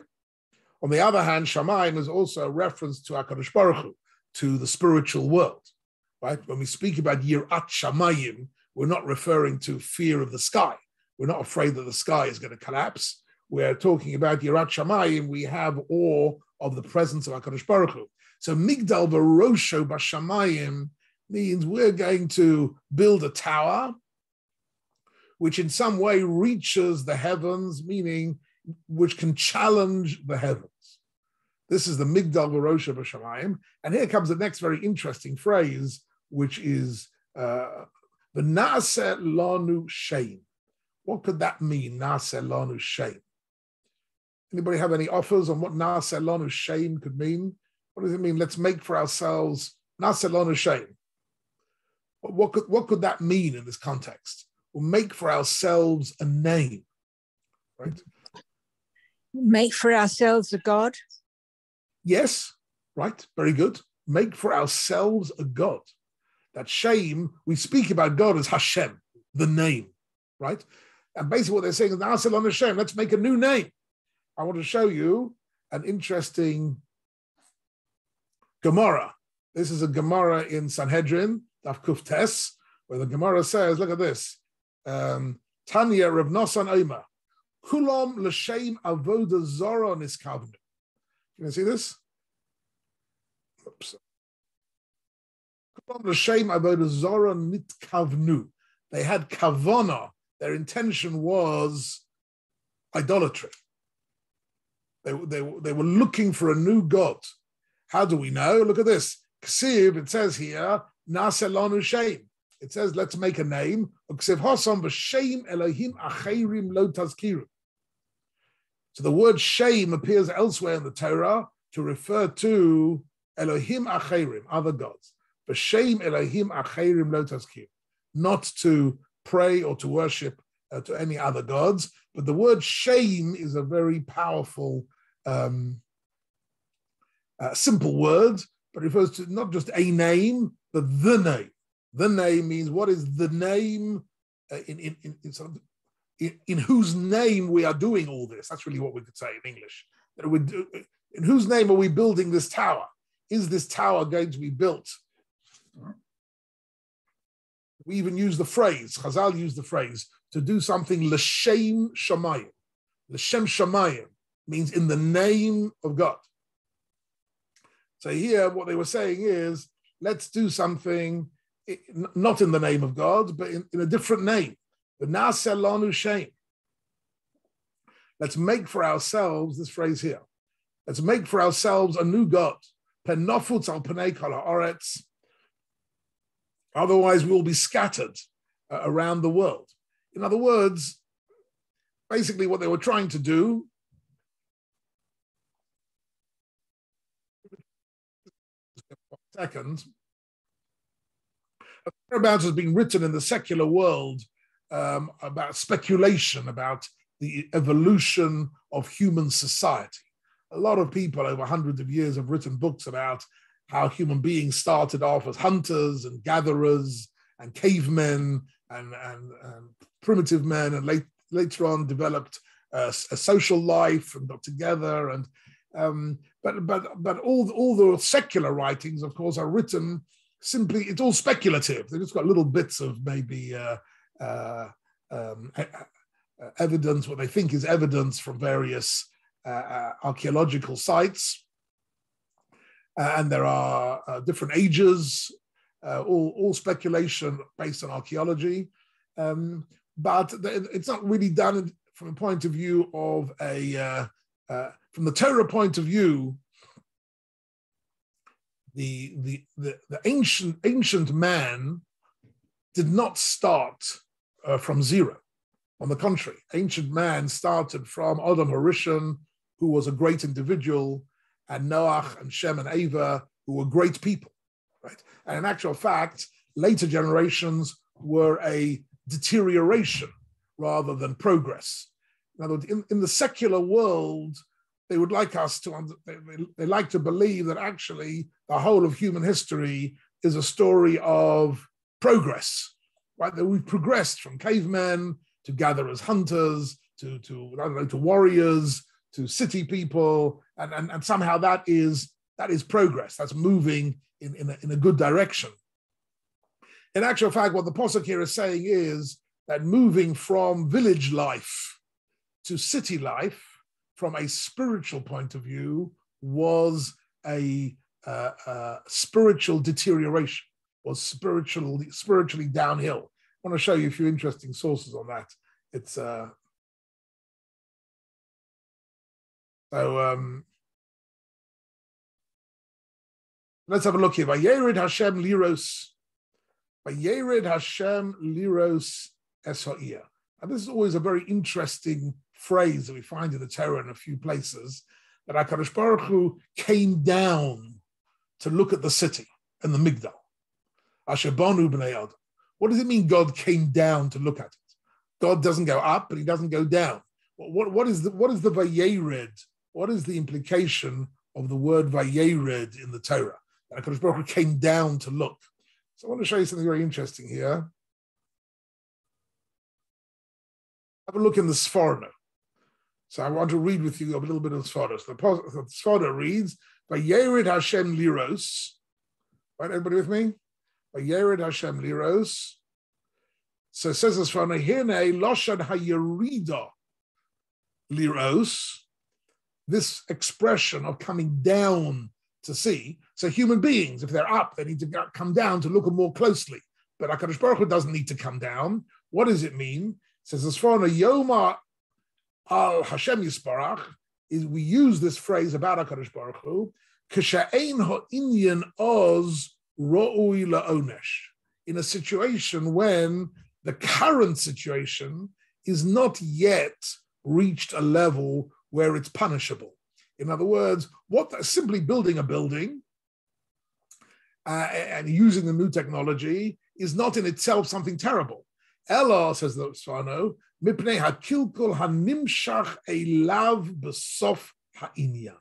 [SPEAKER 2] On the other hand, shamayim is also a reference to HaKadosh Baruch Hu, to the spiritual world. Right? When we speak about yirat shamayim, we're not referring to fear of the sky. We're not afraid that the sky is going to collapse. We're talking about yirat shamayim. We have awe of the presence of HaKadosh Baruch Hu. So migdal v'rosho bashamayim means we're going to build a tower which in some way reaches the heavens, meaning which can challenge the heavens. This is the migdal v'rosho bashamayim. And here comes the next very interesting phrase, which is v'na'aseh lanu shein. What could that mean, na'aseh lanu shein? Anybody have any offers on what na'aseh lanu shein could mean? What does it mean? Let's make for ourselves na'aseh lanu shein. What could that mean in this context? We'll make for ourselves a name, right?
[SPEAKER 1] Make for ourselves a God.
[SPEAKER 2] Yes, right, very good. Make for ourselves a God. That shame, we speak about God as Hashem, the name, right? And basically what they're saying is, Na'aseh lanu Hashem, let's make a new name. I want to show you an interesting Gemara. This is a Gemara in Sanhedrin, Daf Kuf Tes, where the Gemara says, look at this. Tanya Rav Nosson Omer, Kulam l'shem avoda zara niskavnu. Can you see this? Oops. Kulam l'shem avoda zara nitkavnu. They had kavana. Their intention was idolatry. They were looking for a new god. How do we know? Look at this. Ksiv, it says here, Na'aseh lanu Shem. It says, let's make a name. So the word shame appears elsewhere in the Torah to refer to Elohim Acherim, other gods. B'shem Elohim Acherim lo tazkir. Not to pray or to worship to any other gods. But the word shame is a very powerful, simple word, but refers to not just a name, but the name. The name means what is the name in whose name we are doing all this. That's really what we could say in English. In whose name are we building this tower? Is this tower going to be built? We even use the phrase, Chazal used the phrase, to do something l'shem shamayim. L'shem shamayim means in the name of God. So here what they were saying is, let's do something not in the name of God, but in a different name. But Na'aseh lanu Shem. Let's make for ourselves, this phrase here, let's make for ourselves a new God. Penofutz al panei kol haaretz. Otherwise, we will be scattered around the world. In other words, basically what they were trying to do second, thereabouts has been written in the secular world about speculation about the evolution of human society. A lot of people over hundreds of years have written books about how human beings started off as hunters and gatherers and cavemen and primitive men, and later on developed a social life and got together. And but all the secular writings, of course, are written simply. It's all speculative. They've just got little bits of maybe evidence, what they think is evidence from various archaeological sites. And there are different ages, all speculation based on archaeology. But it's not really done from a point of view of from the Torah point of view. The ancient man did not start from zero. On the contrary, ancient man started from Adam HaRishon, who was a great individual, and Noach and Shem and Ava, who were great people, right? And in actual fact, later generations were a deterioration rather than progress. In other words, in the secular world, they would like us to, they like to believe that actually the whole of human history is a story of progress, right? That we've progressed from cavemen to gatherers, hunters, to warriors, to city people, and somehow that is progress. That's moving in a good direction. In actual fact, what the Pasuk here is saying is that moving from village life to city life, from a spiritual point of view, was a spiritual deterioration, was spiritually downhill. I want to show you a few interesting sources on that. It's let's have a look here. Vayered Hashem liros. Vayered Hashem liros es ha'ir. And this is always a very interesting phrase that we find in the Torah in a few places, that HaKadosh Baruch Hu came down to look at the city and the Migdal. Asher banu b'nei Adam. What does it mean God came down to look at it? God doesn't go up, but he doesn't go down. What is the vayered? What is the implication of the word vayered in the Torah? That HaKadosh Baruch Hu came down to look. So I want to show you something very interesting here. Have a look in the Sforno. So I want to read with you a little bit of Sforno. So the Sforno reads, vayered Hashem liros. Right, everybody with me? Vayered Hashem liros. So it says this for Nehirne Loshad Hayerida Liros, this expression of coming down to see. So human beings, if they're up, they need to come down to look more closely. But HaKadosh Baruch Hu doesn't need to come down. What does it mean? It says as for Yoma al Hashem Yisparach, is we use this phrase about HaKadosh Baruch Hu, K'sha'ein ha'inyan oz ro'ui la'onesh, in a situation when the current situation is not yet reached a level where it's punishable. In other words, simply building a building and using the new technology is not in itself something terrible. Ella, says the Sforno, mipnei hakilkul hanimshach elav b'sof ha'inyan.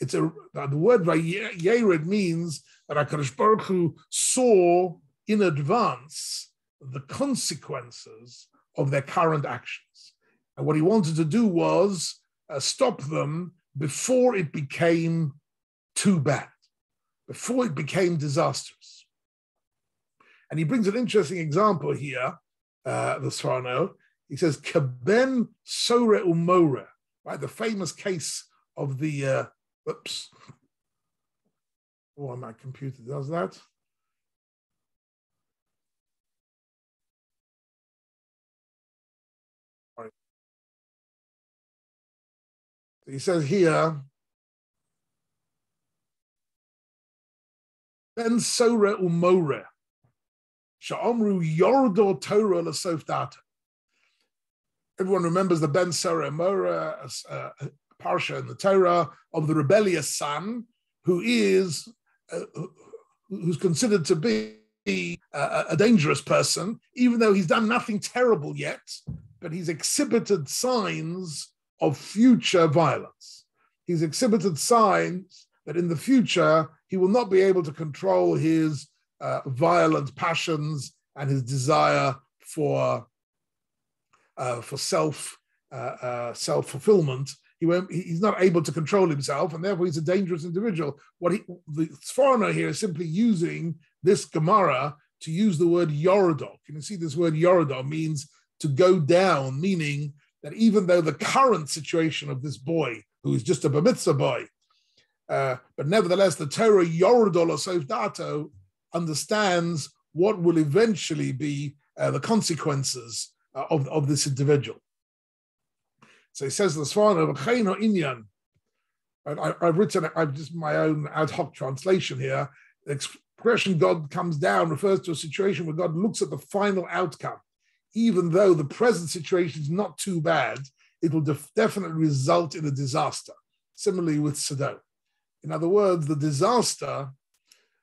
[SPEAKER 2] The word vayered means that HaKadosh Baruch Hu saw in advance the consequences of their current actions. And what he wanted to do was stop them before it became too bad, before it became disastrous. And he brings an interesting example here, the Sforno. He says, Kaben Sore Umore, right? The famous case of the, my computer does that. He says here, Ben Sore Umore, Sha'omru Yordo Torah L'Sof Data. Everyone remembers the Ben Sore Umore parsha in the Torah of the rebellious son who's considered to be a dangerous person, even though he's done nothing terrible yet, but he's exhibited signs of future violence. He's exhibited signs that in the future he will not be able to control his violent passions and his desire for self-fulfillment. He's not able to control himself, and therefore he's a dangerous individual. The Sforno here is simply using this Gemara to use the word Yorodo. You can see this word Yorodo means to go down, meaning that even though the current situation of this boy, who is just a bar mitzvah boy, but nevertheless the Torah Yorodo L'Sof Dato understands what will eventually be the consequences of this individual. So he says the Sforno, Inyan. I've just my own ad hoc translation here. The expression God comes down refers to a situation where God looks at the final outcome. Even though the present situation is not too bad, it will definitely result in a disaster. Similarly with Sodom. In other words, the disaster,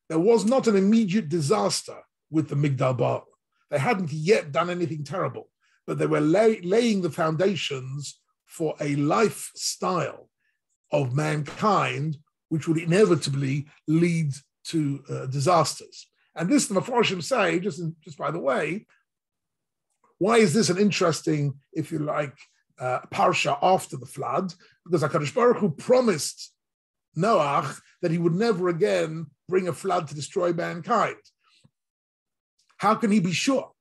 [SPEAKER 2] there was not an immediate disaster with the Migdal Baal. They hadn't yet done anything terrible, but they were laying the foundations for a lifestyle of mankind, which would inevitably lead to disasters. And this, the Mefarshim say, just by the way, why is this an interesting, if you like, parsha after the flood? Because HaKadosh Baruch Hu promised Noach that he would never again bring a flood to destroy mankind. How can he be sure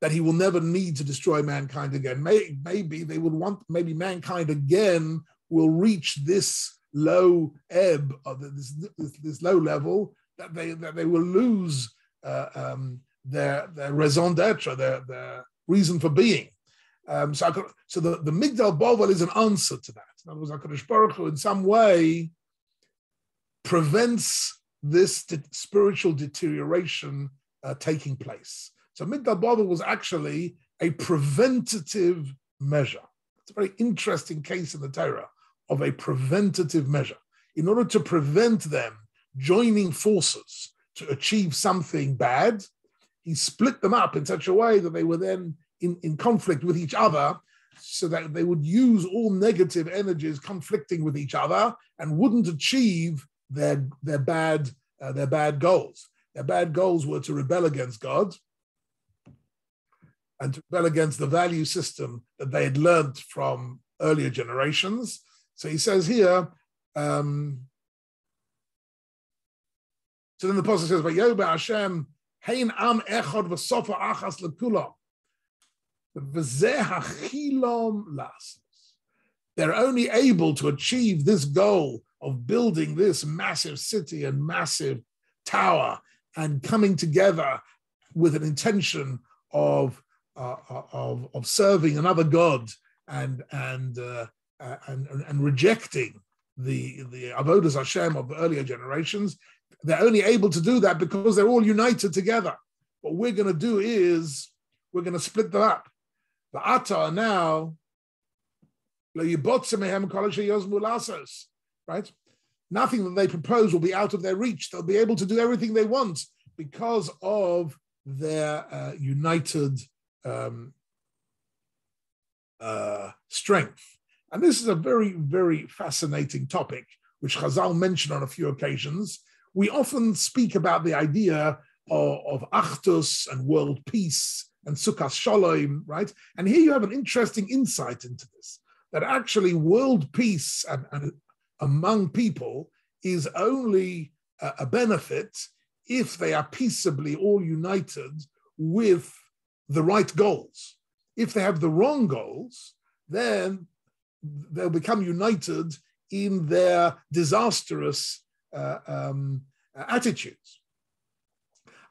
[SPEAKER 2] that he will never need to destroy mankind again? Maybe mankind again will reach this low ebb, or this low level, that they will lose their raison d'etre, their reason for being. So the Migdal Baal is an answer to that. In other words, HaKadosh Baruch Hu in some way prevents this spiritual deterioration taking place. So Migdal Baal was actually a preventative measure. It's a very interesting case in the Torah of a preventative measure. In order to prevent them joining forces to achieve something bad, he split them up in such a way that they were then in conflict with each other, so that they would use all negative energies conflicting with each other and wouldn't achieve their bad goals. Their bad goals were to rebel against God and to rebel against the value system that they had learned from earlier generations. So he says here, so then the Apostle says, "Vayoba Hashem, hein am echad v'sofa achas lekulam." They're only able to achieve this goal of building this massive city and massive tower and coming together with an intention of serving another god and rejecting the avodas Hashem of the earlier generations. They're only able to do that because they're all united together. What we're going to do is we're going to split them up. The Ata now, right? Nothing that they propose will be out of their reach. They'll be able to do everything they want because of their united strength. And this is a very, very fascinating topic, which Chazal mentioned on a few occasions. We often speak about the idea of Achdus and world peace and Sukkot Shalom, right? And here you have an interesting insight into this, that actually world peace and among people is only a benefit if they are peaceably all united with the right goals. If they have the wrong goals, then they'll become united in their disastrous attitudes.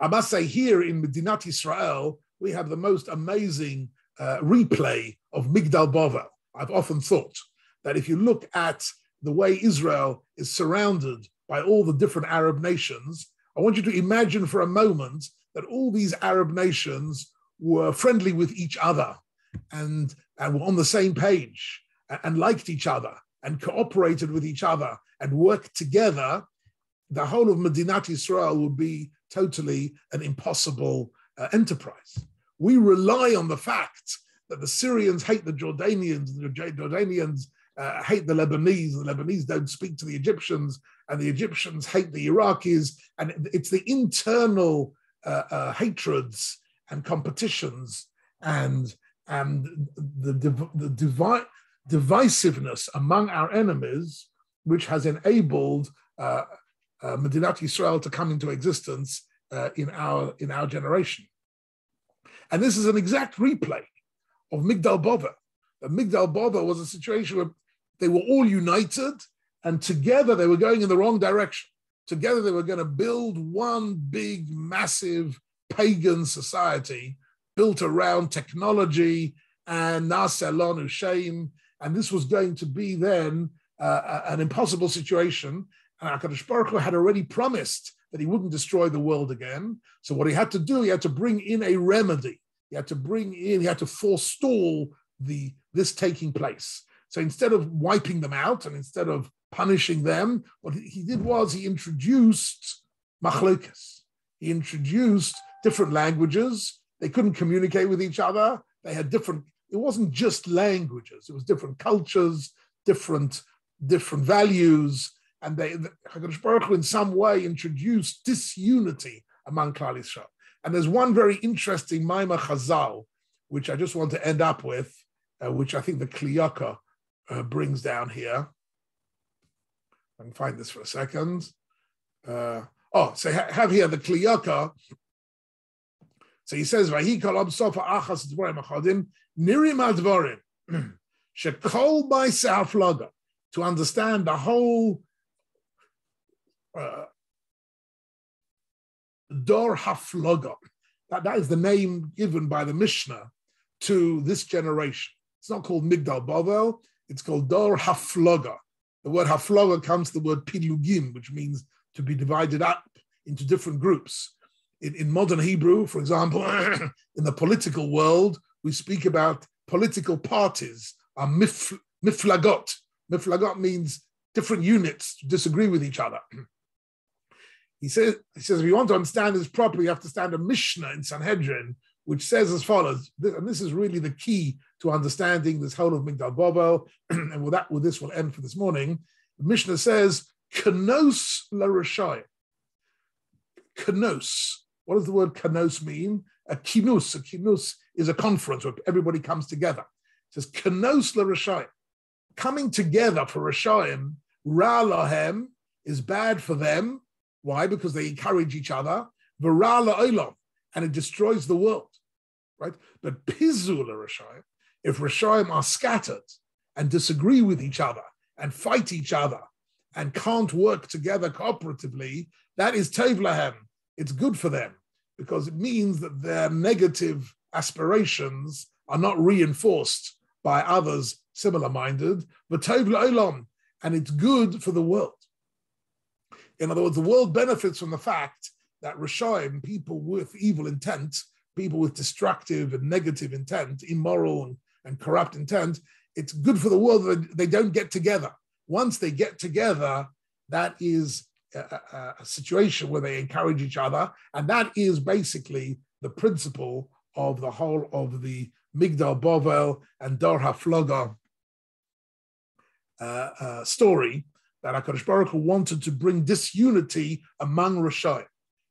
[SPEAKER 2] I must say, here in Medinat Israel, we have the most amazing replay of Migdal Bavel. I've often thought that if you look at the way Israel is surrounded by all the different Arab nations, I want you to imagine for a moment that all these Arab nations were friendly with each other and were on the same page and liked each other and cooperated with each other and worked together. The whole of Medinat Israel would be totally an impossible enterprise. We rely on the fact that the Syrians hate the Jordanians, and the Jordanians hate the Lebanese don't speak to the Egyptians, and the Egyptians hate the Iraqis, and it's the internal hatreds and competitions and the divisiveness among our enemies, which has enabled Medinat Yisrael to come into existence in our generation. And this is an exact replay of Migdal Bavel. Migdal Bavel was a situation where they were all united, and together they were going in the wrong direction. Together they were going to build one big, massive pagan society built around technology and Naseh Lanu Shem, and this was going to be then an impossible situation. And HaKadosh Baruch Hu had already promised that he wouldn't destroy the world again. So what he had to do, he had to bring in a remedy. He had to forestall this taking place. So instead of wiping them out and instead of punishing them, what he did was he introduced machlokas. He introduced different languages. They couldn't communicate with each other. They had it wasn't just languages. It was different cultures, different values. And HaKadosh Baruch Hu in some way introduced disunity among Klal Yisrael. And there's one very interesting Maimah Chazal, which I just want to end up with, which I think the Kliyaka brings down here. I can find this for a second. So have here the Kliyaka. So he says, "Vahi kol sofa achas dvarim achadim nirim advarim shekol by se'aflaga." To understand the whole Dor Haflaga. That is the name given by the Mishnah to this generation. It's not called Migdal Bavel, it's called Dor Haflaga. The word Haflaga comes from the word Pilugim, which means to be divided up into different groups. In modern Hebrew, for example, in the political world, we speak about political parties, miflagot. Miflagot means different units to disagree with each other. He says, if you want to understand this properly, you have to understand a Mishnah in Sanhedrin, which says as follows, and this is really the key to understanding this whole of Migdal Bavel, and with this we'll end for this morning. The Mishnah says, Kanos la-Rashayim. Kanos. What does the word kanos mean? A kinus. A kinus is a conference where everybody comes together. It says, Kanos la-Rashayim. Coming together for Rashayim, Ra lahem, is bad for them. Why? Because they encourage each other. V'ra la'olam, and it destroys the world. Right? But Pizu la-Rashayim, if Rashayim are scattered and disagree with each other and fight each other and can't work together cooperatively, that is Tov lahem. It's good for them because it means that their negative aspirations are not reinforced by others similar-minded, but Tov la'olam, and it's good for the world. In other words, the world benefits from the fact that Rashayim, people with evil intent, people with destructive and negative intent, immoral and corrupt intent, it's good for the world that they don't get together. Once they get together, that is a situation where they encourage each other, and that is basically the principle of the whole of the Migdal Bavel and Dor HaFloga story, that HaKadosh Baruch Hu wanted to bring disunity among Rashayim,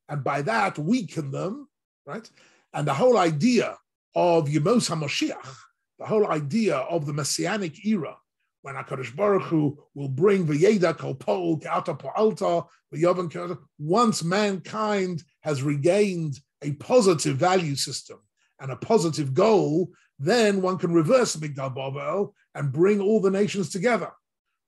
[SPEAKER 2] and by that weaken them, right? And the whole idea of Yemos HaMoshiach, the whole idea of the Messianic era, when HaKadosh Baruch Hu will bring V'yeda Kol Po'ul Ke'ata Po'alta V'yovan Ke'ata, once mankind has regained a positive value system and a positive goal, then one can reverse Migdal Bavel and bring all the nations together.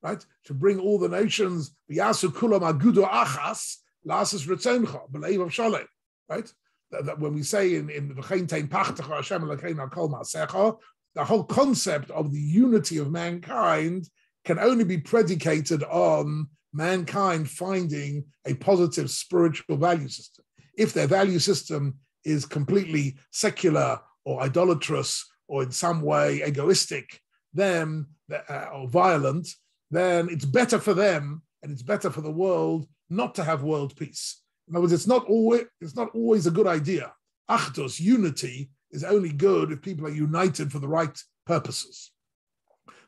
[SPEAKER 2] Right? To bring all the nations, V'yasu kulam agudo achas, lasis ritzoncha, b'leiv of shalom. Right? That when we say in V'chein tein pachtecha Hashem elokeinu al kol ma'asecha, the whole concept of the unity of mankind can only be predicated on mankind finding a positive spiritual value system. If their value system is completely secular or idolatrous or in some way egoistic, then or violent, then it's better for them and it's better for the world not to have world peace. In other words, it's not always a good idea. Achdus, unity, is only good if people are united for the right purposes.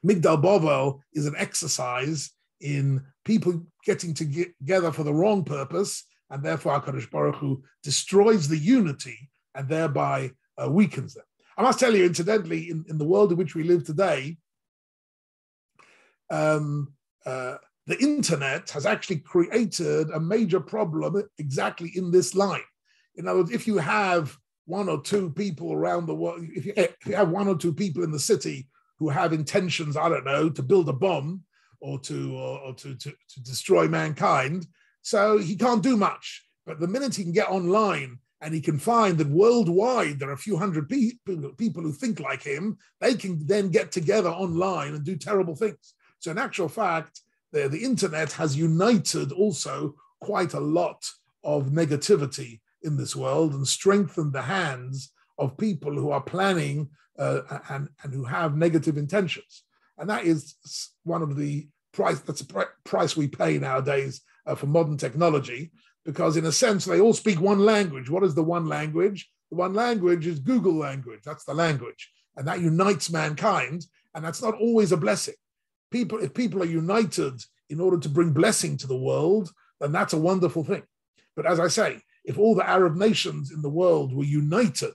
[SPEAKER 2] Migdal Bavel is an exercise in people getting together for the wrong purpose, and therefore HaKadosh Baruch Hu destroys the unity and thereby weakens them. I must tell you, incidentally, in the world in which we live today, the internet has actually created a major problem exactly in this line. In other words, if you have one or two people around the world, if you have one or two people in the city who have intentions, I don't know, to build a bomb or to destroy mankind, so he can't do much. But the minute he can get online and he can find that worldwide there are a few hundred people who think like him, they can then get together online and do terrible things. So in actual fact, the internet has united also quite a lot of negativity in this world and strengthened the hands of people who are planning and who have negative intentions. And that is one of the price we pay nowadays for modern technology, because in a sense, they all speak one language. What is the one language? The one language is Google language. That's the language. And that unites mankind. And that's not always a blessing. If people are united in order to bring blessing to the world, then that's a wonderful thing. But as I say, if all the Arab nations in the world were united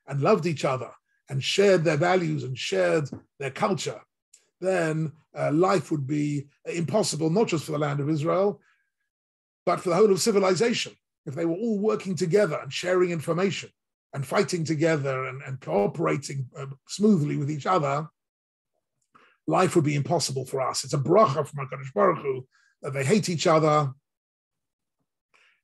[SPEAKER 2] and loved each other and shared their values and shared their culture, then life would be impossible, not just for the land of Israel, but for the whole of civilization. If they were all working together and sharing information and fighting together and cooperating smoothly with each other, life would be impossible for us. It's a bracha from HaKadosh Baruch Hu that they hate each other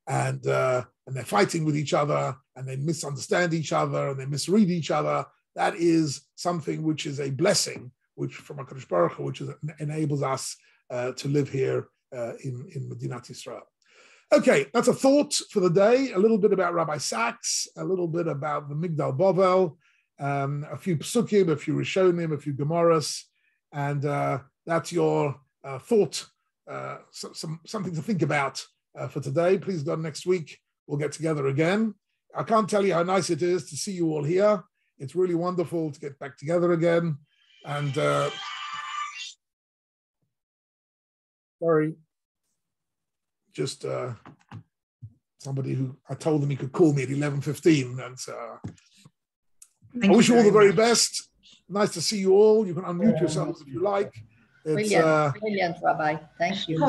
[SPEAKER 2] and they're fighting with each other and they misunderstand each other and they misread each other. That is something which is a blessing, which from HaKadosh Baruch Hu, which enables us to live here in Medinat Yisrael. Okay, that's a thought for the day. A little bit about Rabbi Sachs, a little bit about the Migdal Bavel, a few psukim, a few rishonim, a few gemaras, and that's your thought, something to think about for today. Please God, next week we'll get together again. I can't tell you how nice it is to see you all here. It's really wonderful to get back together again. And sorry, just somebody who I told him he could call me at 11:15, and I wish you all the very best. Nice to see you all. You can unmute yourselves if you like. It's,
[SPEAKER 3] brilliant, Rabbi. Thank you.